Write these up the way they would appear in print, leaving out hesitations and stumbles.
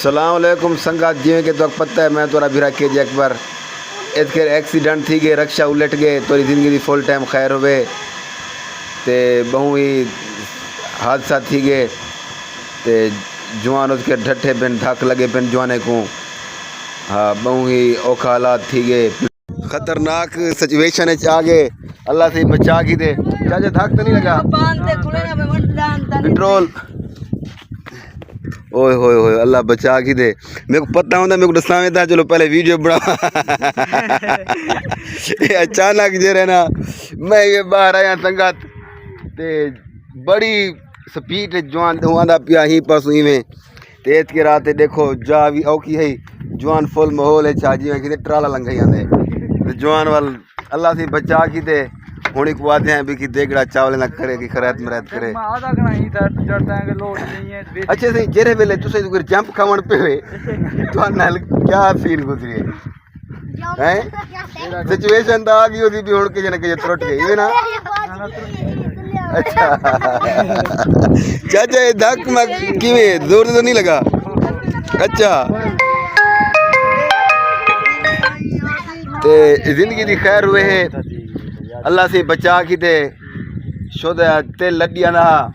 सलाम अलैकुम संगात जिमें के तो पता है मैं तोरा भिरा के अकबर इसके एक्सीडेंट थी गए रक्षा उलट गए तोरी ज़िंदगी की फुल टाइम खैर हुए ते बहु ही हादसा थी गए ते जवान उसके ढट्ठे पिन धक लगे पिन जवाने को। हाँ बहु ही औखा हालात थी गए खतरनाक सिचुएशन आ गए। अल्लाह से बचा की दे चाचा धक तो नहीं लगा पेट्रोल ओए होए होए अल्लाह बचा की दे। मेरे को पता होता मेरे को दसावे था चलो पहले वीडियो बना अचानक जे रहे ना मैं ये बाहर आया संगत ते बड़ी स्पीड जवान आंदा पिया ही परसों में तेज के रात देखो जा भी औखी है जवान फुल माहौल है छाजी में कि ट्राला लंघई आंदे जवान वाल अल्लाह से बचा की दे होनी को आते हैं भी कि देगड़ा चावल ना करे कि खरात मरात करे। अच्छा सही जेरे वेले तुसे तो जंप खावन पे हुए तो नाल क्या फील गुजरी है सिचुएशन तो आ गई होती भी हुण के जने के त्रुट गई है ना। अच्छा चाचा ये धक में किवें जोर तो नहीं लगा। अच्छा ते जिंदगी दी खैर हुए है अल्लाह से बचा की दे शुद्ध तेल लड्डियां ना।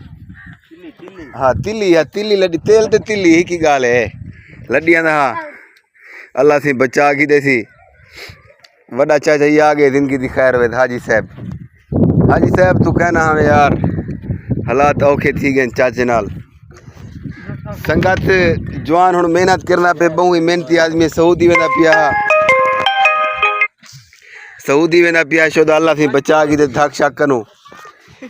हाँ तिल्ली लड्डी तेल ते तिल्ली ही की गाल है लड्डियां ना। अल्लाह से बचा की दे सी वड्डा चाचा ये आ गए जिंदगी दी खैर हुए हाजी साहब तू कहना हमें यार हालात औखे थी गए चाचे नाल संगत जवान हुण मेहनत करना पे बहु ही मेहनती आदमी सऊदी वेंदा पिया शुद्ध अल्लाह से बचा की दे धक शक कनो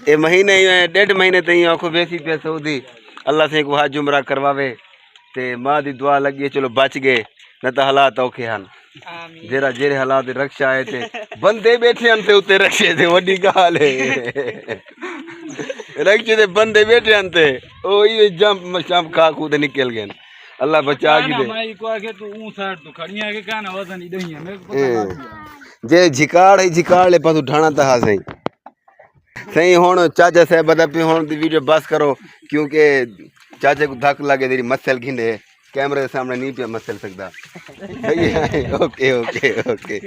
ए महीने 1.5 महीने तई आंखों बेसी पे सऊदी अल्लाह से को हज उमरा करवावे ते मां दी दुआ लगी चलो बच गए न तो हालात औखे हन जेरा जेरे हालात रक्षा है ते बंदे बैठे हन ते उते रक्षे ते वड्डी गाल है रक्षे ते बंदे बैठे हन ते ओ ये जंप खा कूद निकल गए अल्लाह बचा की दे। मैं को आके तू ऊ साइड तो खड़ियां के काना वजन ही दही मेरे को पता जे झिकाड़ ले पास उठाना था सही सही हुण चाचा साहब बता पे हुण दी वीडियो बस करो क्योंकि चाचे को धक लगे तेरी मसल घिंडे कैमरे के सामने नहीं पे मसल सकता। Okay okay okay.